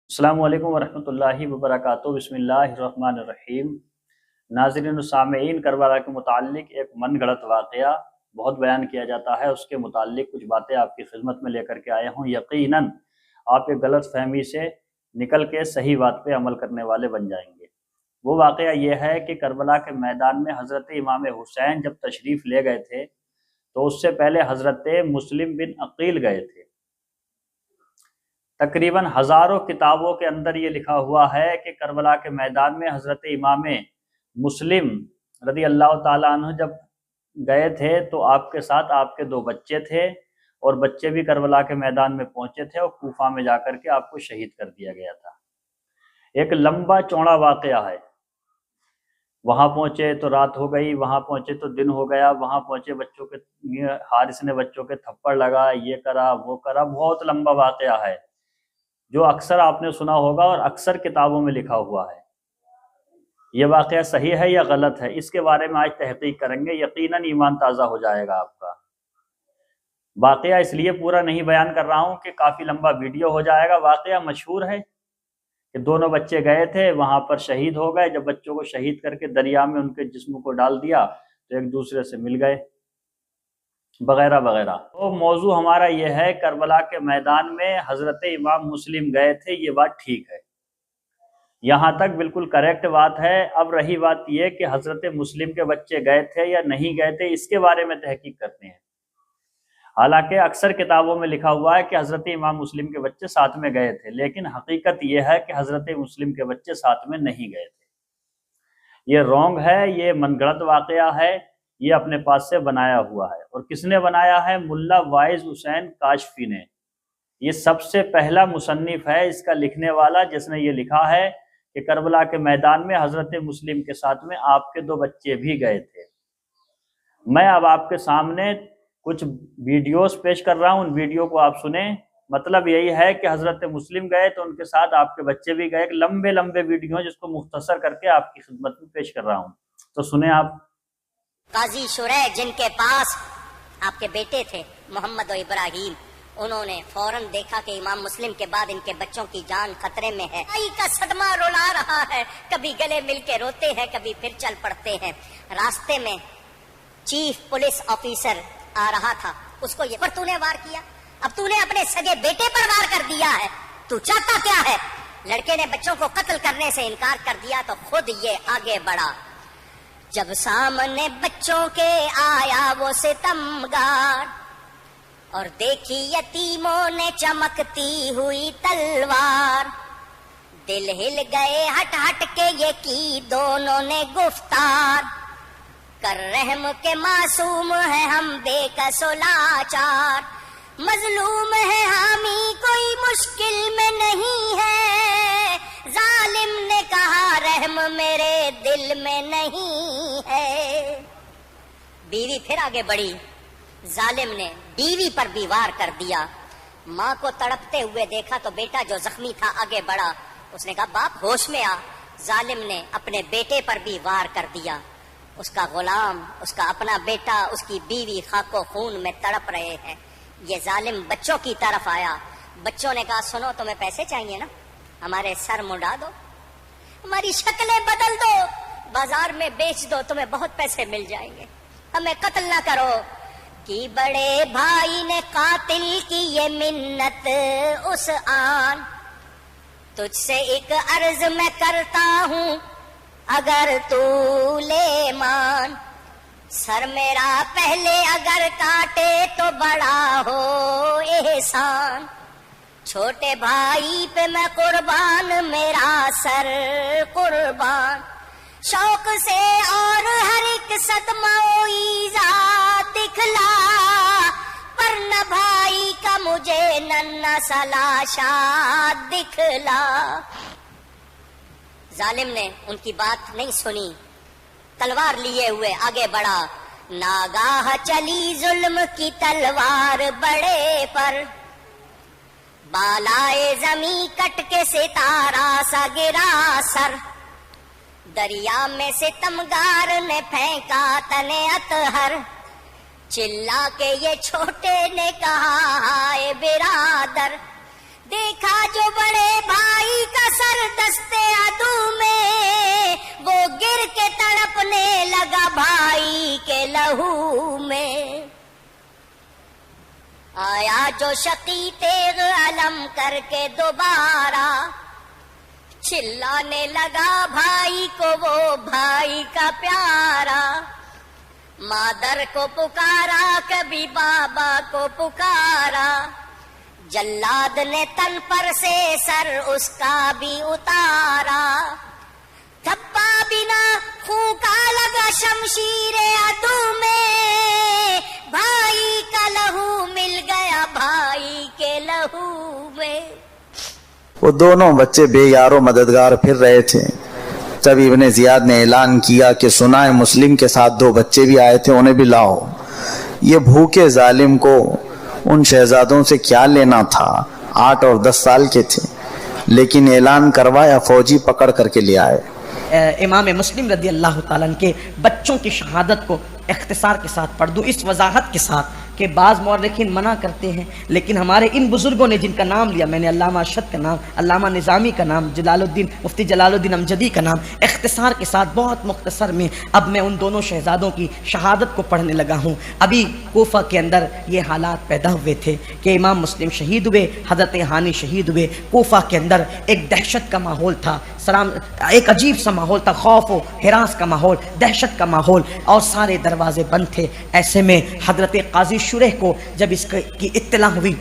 السلام علیکم ورحمۃ اللہ وبرکاتہ۔ بسم اللہ الرحمن الرحیم۔ ناظرین و سامعین، کربلا کے متعلق ایک من گھڑت واقعہ بہت بیان کیا جاتا ہے، اس کے متعلق کچھ باتیں آپ کی خدمت میں لے کر کے آیا ہوں۔ یقیناً آپ ایک غلط فہمی سے نکل کے صحیح بات پہ عمل کرنے والے بن جائیں گے۔ وہ واقعہ یہ ہے کہ کربلا کے میدان میں حضرت امام حسین جب تشریف لے گئے تھے تو اس سے پہلے حضرت مسلم بن عقیل گئے تھے۔ تقریباً ہزاروں کتابوں کے اندر یہ لکھا ہوا ہے کہ کربلا کے میدان میں حضرت امام مسلم رضی اللہ تعالیٰ عنہ جب گئے تھے تو آپ کے ساتھ آپ کے 2 بچے تھے، اور بچے بھی کربلا کے میدان میں پہنچے تھے اور کوفہ میں جا کر کے آپ کو شہید کر دیا گیا تھا۔ ایک لمبا چوڑا واقعہ ہے۔ وہاں پہنچے تو رات ہو گئی، وہاں پہنچے تو دن ہو گیا، وہاں پہنچے بچوں کے حارث نے بچوں کے تھپڑ لگا، یہ کرا وہ کرا، بہت لمبا واقعہ ہے جو اکثر آپ نے سنا ہوگا اور اکثر کتابوں میں لکھا ہوا ہے۔ یہ واقعہ صحیح ہے یا غلط ہے، اس کے بارے میں آج تحقیق کریں گے۔ یقیناً ایمان تازہ ہو جائے گا آپ کا۔ واقعہ اس لیے پورا نہیں بیان کر رہا ہوں کہ کافی لمبا ویڈیو ہو جائے گا۔ واقعہ مشہور ہے کہ دونوں بچے گئے تھے، وہاں پر شہید ہو گئے۔ جب بچوں کو شہید کر کے دریا میں ان کے جسم کو ڈال دیا تو ایک دوسرے سے مل گئے وغیرہ وغیرہ۔ تو موضوع ہمارا یہ ہے، کربلا کے میدان میں حضرت امام مسلم گئے تھے، یہ بات ٹھیک ہے، یہاں تک بالکل کریکٹ بات ہے۔ اب رہی بات یہ کہ حضرت مسلم کے بچے گئے تھے یا نہیں گئے تھے، اس کے بارے میں تحقیق کرتے ہیں۔ حالانکہ اکثر کتابوں میں لکھا ہوا ہے کہ حضرت امام مسلم کے بچے ساتھ میں گئے تھے، لیکن حقیقت یہ ہے کہ حضرت مسلم کے بچے ساتھ میں نہیں گئے تھے۔ یہ رونگ ہے، یہ من گھڑت واقعہ ہے، یہ اپنے پاس سے بنایا ہوا ہے۔ اور کس نے بنایا ہے؟ ملا واعظ حسین کاشفی نے۔ یہ سب سے پہلا مصنف ہے اس کا لکھنے والا، جس نے یہ لکھا ہے کہ کربلا کے میدان میں حضرت مسلم کے ساتھ میں آپ کے 2 بچے بھی گئے تھے۔ میں اب آپ کے سامنے کچھ ویڈیوز پیش کر رہا ہوں، ان ویڈیو کو آپ سنیں۔ مطلب یہی ہے کہ حضرت مسلم گئے تو ان کے ساتھ آپ کے بچے بھی گئے۔ ایک لمبے لمبے ویڈیو ہیں جس کو مختصر کر کے آپ کی خدمت میں پیش کر رہا ہوں، تو سنیں آپ۔ قاضی شریح جن کے پاس آپ کے بیٹے تھے محمد و ابراہیم، انہوں نے فوراً دیکھا کہ امام مسلم کے بعد ان کے بچوں کی جان خطرے میں ہے۔ آئی کا صدمہ رلا رہا ہے، کبھی گلے مل کے روتے ہیں، کبھی پھر چل پڑتے ہیں۔ راستے میں چیف پولیس آفیسر آ رہا تھا، اس کو یہ پر تو نے وار کیا، اب تو نے اپنے سگے بیٹے پر وار کر دیا ہے، تو چاہتا کیا ہے؟ لڑکے نے بچوں کو قتل کرنے سے انکار کر دیا تو خود یہ آگے بڑھا۔ جب سامنے بچوں کے آیا وہ ستمگار، اور دیکھی یتیموں نے چمکتی ہوئی تلوار، دل ہل گئے ہٹ ہٹ کے یہ کی دونوں نے گفتار، کر رحم کے معصوم ہے ہم بے کس و لاچار، مظلوم ہے حامی کوئی مشکل میں نہیں ہے، ظالم نے کہا رحم میرے دل میں نہیں ہے۔ بیوی پھر آگے بڑھی، ظالم نے بیوی پر بھی وار کر دیا۔ ماں کو تڑپتے ہوئے دیکھا تو بیٹا جو زخمی تھا آگے بڑھا، اس نے کہا باپ ہوش میں آ۔ ظالم نے اپنے بیٹے پر بھی وار کر دیا۔ اس کا غلام، اس کا اپنا بیٹا، اس کی بیوی خاک و خون میں تڑپ رہے ہیں۔ یہ ظالم بچوں کی طرف آیا۔ بچوں نے کہا سنو، تمہیں پیسے چاہیے نا، ہمارے سر منڈا دو، ہماری شکلیں بدل دو، بازار میں بیچ دو، تمہیں بہت پیسے مل جائیں گے، ہمیں قتل نہ کرو۔ کہ بڑے بھائی نے قاتل کی یہ منت اس آن، تجھ سے ایک عرض میں کرتا ہوں اگر تو لے مان، سر میرا پہلے اگر کاٹے تو بڑا ہو احسان، چھوٹے بھائی پہ میں قربان، میرا سر قربان، شوق سے اور ہر ایک صدمہ و ایزا دکھلا، پر نہ بھائی کا مجھے ننھا سا لاشا دکھلا۔ ظالم نے ان کی بات نہیں سنی، تلوار لیے ہوئے آگے بڑھا۔ ناگاہ چلی ظلم کی تلوار بڑے پر، بالائے زمیں کٹ کے ستارہ سا گرا سر، دریا میں ستمگار نے پھینکا تنے اطہر، چلا کے یہ چھوٹے نے کہا ہائے برادر، دیکھا جو بڑے بھائی کے لہو میں، آیا جو شقی تیغ علم کر کے دوبارہ، چلانے لگا بھائی کو وہ بھائی کا پیارا، مادر کو پکارا کبھی بابا کو پکارا، جلاد نے تن پر سے سر اس کا بھی اتارا، تھپا بنا خون کا لگا شمشیر عدو میں، بھائی کا لہو مل گیا بھائی کے لہو میں۔ وہ دونوں بچے بے یار و مددگار پھر رہے تھے، جب ابن زیاد نے اعلان کیا کہ سنا ہے مسلم کے ساتھ 2 بچے بھی آئے تھے، انہیں بھی لاؤ۔ یہ بھوکے ظالم کو ان شہزادوں سے کیا لینا تھا، 8 اور 10 سال کے تھے، لیکن اعلان کروایا، فوجی پکڑ کر کے لے آئے۔ امام مسلم رضی اللہ تعالیٰ عنہ کے بچوں کی شہادت کو اختصار کے ساتھ پڑھ دوں، اس وضاحت کے ساتھ کہ بعض مورخین منع کرتے ہیں، لیکن ہمارے ان بزرگوں نے جن کا نام لیا، میں نے علامہ ارشد کا نام، علامہ نظامی کا نام، مفتی جلال الدین امجدی کا نام، اختصار کے ساتھ بہت مختصر میں اب میں ان دونوں شہزادوں کی شہادت کو پڑھنے لگا ہوں۔ ابھی کوفہ کے اندر یہ حالات پیدا ہوئے تھے کہ امام مسلم شہید ہوئے، حضرت ہانی شہید ہوئے۔ کوفہ کے اندر ایک دہشت کا ماحول تھا، ایک عجیب سا ماحول تھا، خوف و ہراس کا ماحول، دہشت کا ماحول، اور سارے دروازے بند تھے۔ ایسے میں حضرت قاضی شریح کو جب اس کی اطلاع ہوئی،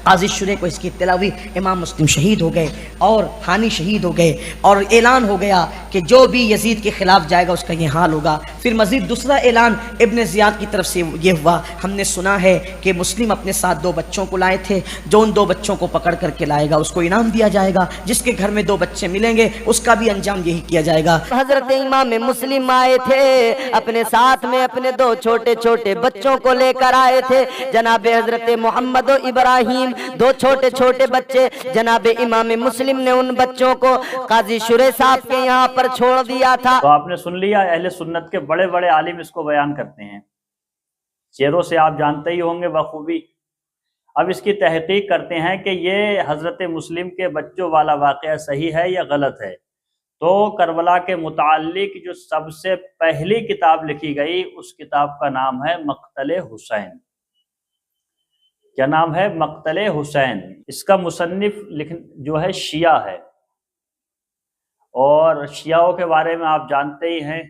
قاضی شریح کو اس کی اطلاع ہوئی، امام مسلم شہید ہو گئے اور ہانی شہید ہو گئے، اور اعلان ہو گیا کہ جو بھی یزید کے خلاف جائے گا اس کا یہ حال ہوگا۔ پھر مزید دوسرا اعلان ابن زیاد کی طرف سے یہ ہوا، ہم نے سنا ہے کہ مسلم اپنے ساتھ 2 بچوں کو لائے تھے، جو ان 2 بچوں کو پکڑ کر کے لائے گا اس کو انعام دیا جائے گا، جس کے گھر میں 2 بچے ملیں گے اس کا بھی انجام یہی کیا جائے گا۔ حضرت امام مسلم آئے تھے، اپنے ساتھ میں اپنے 2 چھوٹے چھوٹے بچوں کو لے کر آئے تھے، جناب حضرت محمد و ابراہیم، 2 چھوٹے چھوٹے بچے۔ جناب امام مسلم نے ان بچوں کو قاضی شریح صاحب کے یہاں پر چھوڑ دیا تھا۔ تو آپ نے سن لیا، اہل سنت کے بڑے بڑے عالم اس کو بیان کرتے ہیں، چہروں سے آپ جانتے ہی ہوں گے بخوبی۔ اب اس کی تحقیق کرتے ہیں کہ یہ حضرت مسلم کے بچوں والا واقعہ صحیح ہے یا غلط ہے۔ تو کربلا کے متعلق جو سب سے پہلی کتاب لکھی گئی اس کتاب کا نام ہے مقتل حسین۔ کیا نام ہے؟ مقتل حسین۔ اس کا مصنف جو ہے شیعہ ہے، اور شیعوں کے بارے میں آپ جانتے ہی ہیں،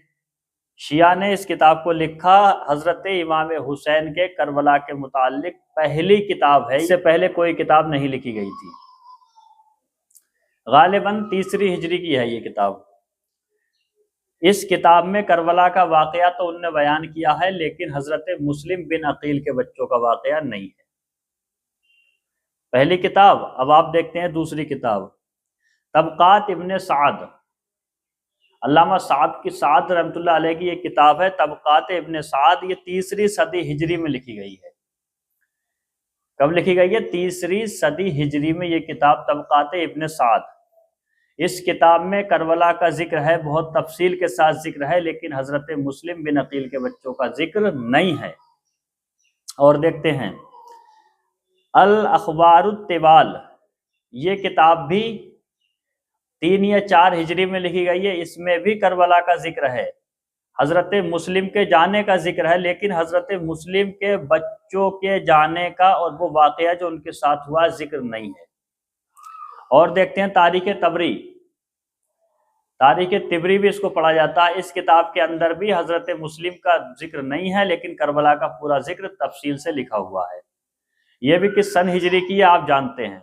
شیعہ نے اس کتاب کو لکھا حضرت امام حسین کے کربلا کے متعلق پہلی کتاب ہے، اس سے پہلے کوئی کتاب نہیں لکھی گئی تھی۔ غالباً 3 ہجری کی ہے یہ کتاب۔ اس کتاب میں کربلا کا واقعہ تو انہوں نے بیان کیا ہے، لیکن حضرت مسلم بن عقیل کے بچوں کا واقعہ نہیں ہے۔ پہلی کتاب۔ اب آپ دیکھتے ہیں دوسری کتاب، طبقات ابن سعد۔ علامہ سعد رحمۃ اللہ علیہ کی یہ کتاب ہے طبقات ابن سعد، یہ 3 صدی ہجری میں لکھی گئی ہے۔ کب لکھی گئی ہے؟ 3 صدی ہجری میں یہ کتاب طبقات ابن سعد۔ اس کتاب میں کربلا کا ذکر ہے، بہت تفصیل کے ساتھ ذکر ہے، لیکن حضرت مسلم بن عقیل کے بچوں کا ذکر نہیں ہے۔ اور دیکھتے ہیں الاخبار الطوال، یہ کتاب بھی 3 یا 4 ہجری میں لکھی گئی ہے، اس میں بھی کربلا کا ذکر ہے، حضرت مسلم کے جانے کا ذکر ہے، لیکن حضرت مسلم کے بچوں کے جانے کا اور وہ واقعہ جو ان کے ساتھ ہوا ذکر نہیں ہے۔ اور دیکھتے ہیں تاریخ طبری۔ تاریخ طبری بھی اس کو پڑھا جاتا ہے، اس کتاب کے اندر بھی حضرت مسلم کا ذکر نہیں ہے، لیکن کربلا کا پورا ذکر تفصیل سے لکھا ہوا ہے۔ یہ بھی کس سن ہجری کی ہے آپ جانتے ہیں۔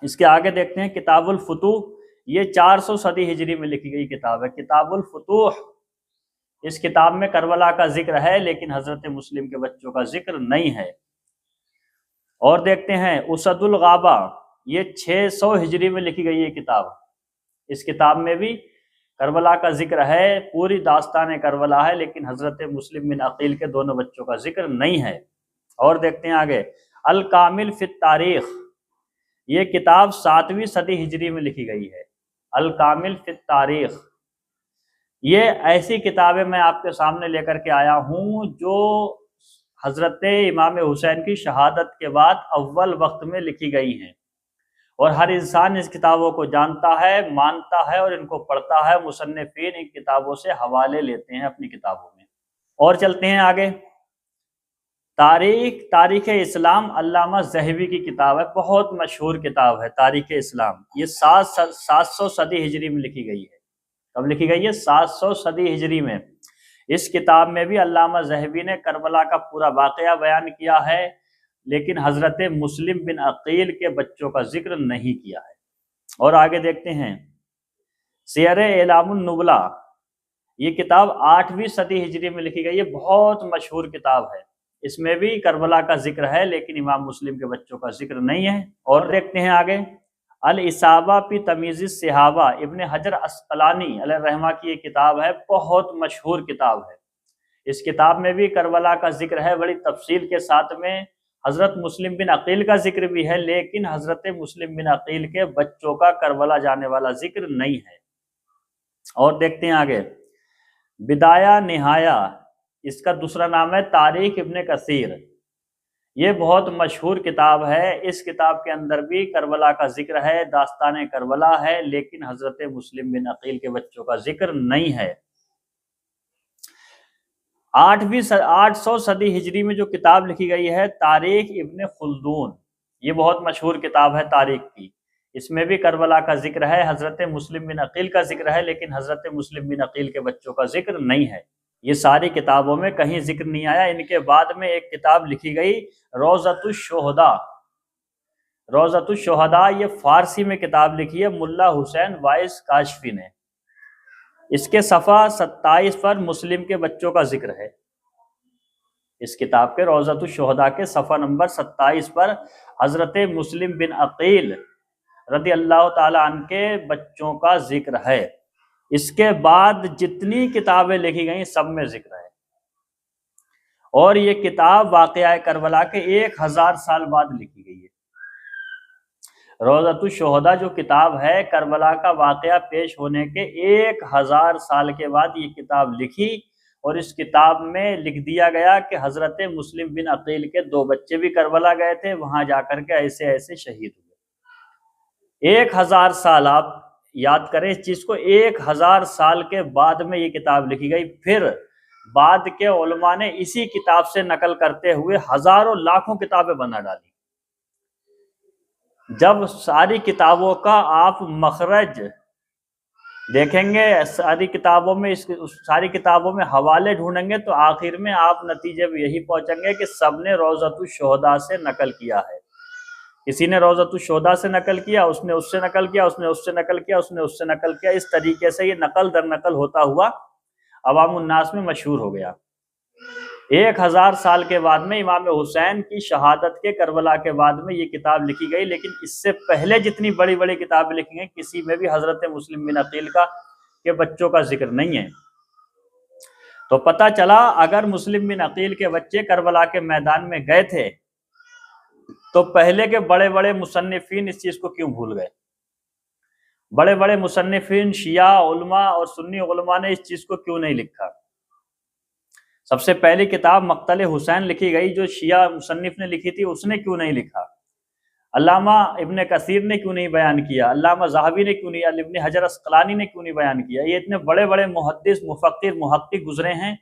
اس کے آگے دیکھتے ہیں کتاب الفتوح، یہ 400 صدی ہجری میں لکھی گئی کتاب ہے، کتاب الفتوح۔ اس کتاب میں کربلا کا ذکر ہے، لیکن حضرت مسلم کے بچوں کا ذکر نہیں ہے۔ اور دیکھتے ہیں اسد الغابہ، یہ 600 ہجری میں لکھی گئی یہ کتاب۔ اس کتاب میں بھی کربلا کا ذکر ہے، پوری داستان کربلا ہے، لیکن حضرت مسلم بن عقیل کے دونوں بچوں کا ذکر نہیں ہے۔ اور دیکھتے ہیں آگے الکامل فی التاریخ، یہ کتاب 7ویں صدی ہجری میں لکھی گئی ہے، الکامل فی التاریخ۔ یہ ایسی کتابیں میں آپ کے سامنے لے کر کے آیا ہوں جو حضرت امام حسین کی شہادت کے بعد اول وقت میں لکھی گئی ہیں، اور ہر انسان اس کتابوں کو جانتا ہے، مانتا ہے اور ان کو پڑھتا ہے۔ مصنفین ان کتابوں سے حوالے لیتے ہیں اپنی کتابوں میں۔ اور چلتے ہیں آگے. تاریخ اسلام علامہ ذہبی کی کتاب ہے، بہت مشہور کتاب ہے تاریخ اسلام. یہ 700 صدی ہجری میں لکھی گئی ہے. کب لکھی گئی ہے؟ 700 صدی ہجری میں. اس کتاب میں بھی علامہ ذہبی نے کربلا کا پورا واقعہ بیان کیا ہے، لیکن حضرت مسلم بن عقیل کے بچوں کا ذکر نہیں کیا ہے. اور آگے دیکھتے ہیں سیر اعلام النبلا. یہ کتاب 8ویں صدی ہجری میں لکھی گئی ہے، بہت مشہور کتاب ہے. اس میں بھی کربلا کا ذکر ہے لیکن امام مسلم کے بچوں کا ذکر نہیں ہے. اور دیکھتے ہیں آگے الاصابہ فی تمییز الصحابہ. ابن حجر عسقلانی علیہ الرحمہ کی یہ کتاب ہے، بہت مشہور کتاب ہے. اس کتاب میں بھی کربلا کا ذکر ہے بڑی تفصیل کے ساتھ میں. حضرت مسلم بن عقیل کا ذکر بھی ہے لیکن حضرت مسلم بن عقیل کے بچوں کا کربلا جانے والا ذکر نہیں ہے. اور دیکھتے ہیں آگے بدایہ نہایہ. اس کا دوسرا نام ہے تاریخ ابن کثیر. یہ بہت مشہور کتاب ہے. اس کتاب کے اندر بھی کربلا کا ذکر ہے، داستان کربلا ہے، لیکن حضرت مسلم بن عقیل کے بچوں کا ذکر نہیں ہے. 800 صدی ہجری میں جو کتاب لکھی گئی ہے تاریخ ابن خلدون، یہ بہت مشہور کتاب ہے تاریخ کی. اس میں بھی کربلا کا ذکر ہے، حضرت مسلم بن عقیل کا ذکر ہے، لیکن حضرت مسلم بن عقیل کے بچوں کا ذکر نہیں ہے. یہ ساری کتابوں میں کہیں ذکر نہیں آیا. ان کے بعد میں ایک کتاب لکھی گئی روضۃ الشہداء. روضۃ الشہداء یہ فارسی میں کتاب لکھی ہے ملا حسین وائس کاشفی نے. اس کے صفحہ 27 پر مسلم کے بچوں کا ذکر ہے. اس کتاب کے روضۃ الشہداء کے صفحہ نمبر 27 پر حضرت مسلم بن عقیل رضی اللہ تعالی عنہ کے بچوں کا ذکر ہے. اس کے بعد جتنی کتابیں لکھی گئیں سب میں ذکر ہے. اور یہ کتاب واقعہ کربلا کے 1000 سال بعد لکھی گئی ہے. روضۃ الشہداء جو کتاب ہے کربلا کا واقعہ پیش ہونے کے 1000 سال کے بعد یہ کتاب لکھی، اور اس کتاب میں لکھ دیا گیا کہ حضرت مسلم بن عقیل کے 2 بچے بھی کربلا گئے تھے، وہاں جا کر کے ایسے ایسے شہید ہوئے. 1000 سال، آپ یاد کریں اس چیز کو، 1000 سال کے بعد میں یہ کتاب لکھی گئی. پھر بعد کے علماء نے اسی کتاب سے نقل کرتے ہوئے ہزاروں لاکھوں کتابیں بنا ڈالی. جب ساری کتابوں کا آپ مخرج دیکھیں گے، ساری کتابوں میں حوالے ڈھونڈیں گے تو آخر میں آپ نتیجے میں یہی پہنچیں گے کہ سب نے روضۃ الشہداء سے نقل کیا ہے. کسی نے روضۃ الشہداء سے نقل کیا، اس نے اس سے نقل کیا، اس نے اس سے نقل کیا، اس نے اس سے نقل کیا. اس طریقے سے یہ نقل در نقل ہوتا ہوا عوام الناس میں مشہور ہو گیا. 1000 سال کے بعد میں امام حسین کی شہادت کے کربلا کے بعد میں یہ کتاب لکھی گئی، لیکن اس سے پہلے جتنی بڑی بڑی کتابیں لکھی گئی کسی میں بھی حضرت مسلم بن عقیل کے بچوں کا ذکر نہیں ہے. تو پتہ چلا اگر مسلم بن عقیل کے بچے کربلا کے میدان میں گئے تھے تو پہلے کے بڑے بڑے مصنفین اس چیز کو کیوں بھول گئے؟ بڑے بڑے مصنفین شیعہ علماء اور سنی علماء نے اس چیز کو کیوں نہیں لکھا؟ سب سے پہلی کتاب مقتل حسین لکھی گئی جو شیعہ مصنف نے لکھی تھی، اس نے کیوں نہیں لکھا؟ علامہ ابن کثیر نے کیوں نہیں بیان کیا؟ علامہ ذہبی نے کیوں نہیں؟ ابن حجر عسقلانی نے کیوں نہیں بیان کیا؟ یہ اتنے بڑے بڑے محدث، مفکر، محقق گزرے ہیں،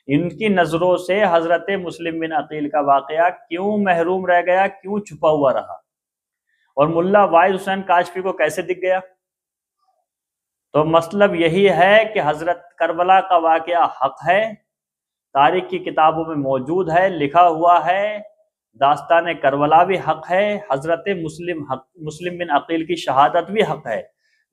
ان کی نظروں سے حضرت مسلم بن عقیل کا واقعہ کیوں محروم رہ گیا، کیوں چھپا ہوا رہا، اور ملا وائس حسین کاشفی کو کیسے دکھ گیا؟ تو مطلب یہی ہے کہ حضرت کربلا کا واقعہ حق ہے، تاریخ کی کتابوں میں موجود ہے، لکھا ہوا ہے. داستان کربلا بھی حق ہے، حضرت مسلم بن عقیل کی شہادت بھی حق ہے،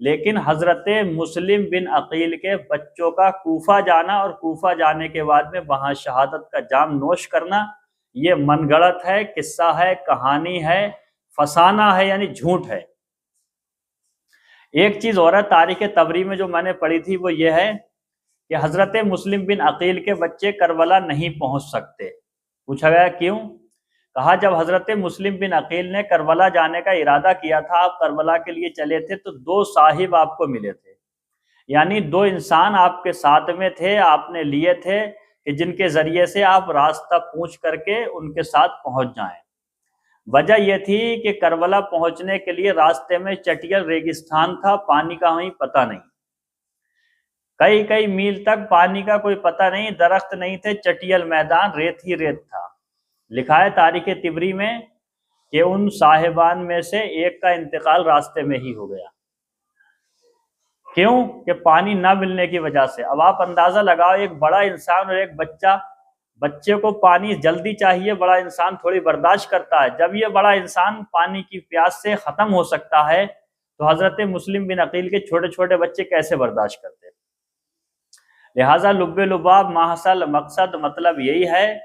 لیکن حضرت مسلم بن عقیل کے بچوں کا کوفہ جانا اور کوفہ جانے کے بعد میں وہاں شہادت کا جام نوش کرنا یہ من گڑت ہے، قصہ ہے، کہانی ہے، فسانہ ہے، یعنی جھوٹ ہے. ایک چیز اور ہے تاریخ تبری میں جو میں نے پڑھی تھی وہ یہ ہے کہ حضرت مسلم بن عقیل کے بچے کربلا نہیں پہنچ سکتے. پوچھا گیا کیوں؟ کہا جب حضرت مسلم بن عقیل نے کربلا جانے کا ارادہ کیا تھا، آپ کربلا کے لیے چلے تھے تو 2 صاحب آپ کو ملے تھے، یعنی 2 انسان آپ کے ساتھ میں تھے، آپ نے لیے تھے کہ جن کے ذریعے سے آپ راستہ پوچھ کر کے ان کے ساتھ پہنچ جائیں. وجہ یہ تھی کہ کربلا پہنچنے کے لیے راستے میں چٹیل ریگستان تھا، پانی کا وہیں پتہ نہیں. کئی کئی میل تک پانی کا کوئی پتہ نہیں، درخت نہیں تھے، چٹیل میدان، ریت ہی ریت تھا۔ لکھا ہے تاریخ طبری میں کہ ان صاحبان میں سے ایک کا انتقال راستے میں ہی ہو گیا۔ کیوں؟ کہ پانی نہ ملنے کی وجہ سے۔ اب آپ اندازہ لگاؤ، ایک بڑا انسان اور ایک بچے کو پانی جلدی چاہیے، بڑا انسان تھوڑی برداشت کرتا ہے، جب یہ بڑا انسان پانی کی پیاس سے ختم ہو سکتا ہے تو حضرت مسلم بن عقیل کے چھوٹے چھوٹے بچے کیسے برداشت کرتے؟ لہٰذا لب لباب ماحصل مقصد مطلب یہی ہے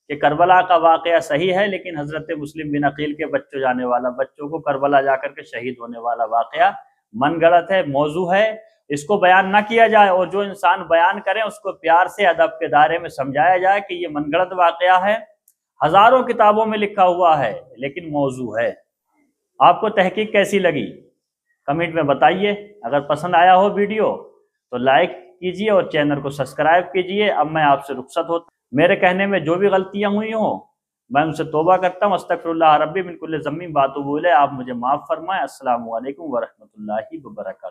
کہ کربلا کا واقعہ صحیح ہے، لیکن حضرت مسلم بن عقیل کے بچوں کو کربلا جا کر کے شہید ہونے والا واقعہ من گڑت ہے، موضوع ہے، اس کو بیان نہ کیا جائے، اور جو انسان بیان کرے اس کو پیار سے ادب کے دائرے میں سمجھایا جائے کہ یہ من گڑت واقعہ ہے، ہزاروں کتابوں میں لکھا ہوا ہے لیکن موضوع ہے۔ آپ کو تحقیق کیسی لگی کمنٹ میں بتائیے۔ اگر پسند آیا ہو ویڈیو تو لائک کیجئے اور چینل کو سبسکرائب کیجئے۔ اب میں آپ سے رخصت ہوتا ہوں، میرے کہنے میں جو بھی غلطیاں ہوئی ہوں میں ان سے توبہ کرتا ہوں، استغفر اللہ ربی من کل ذنب واتوب الیہ، آپ مجھے معاف فرمائیں۔ السلام علیکم ورحمۃ اللہ وبرکاتہ۔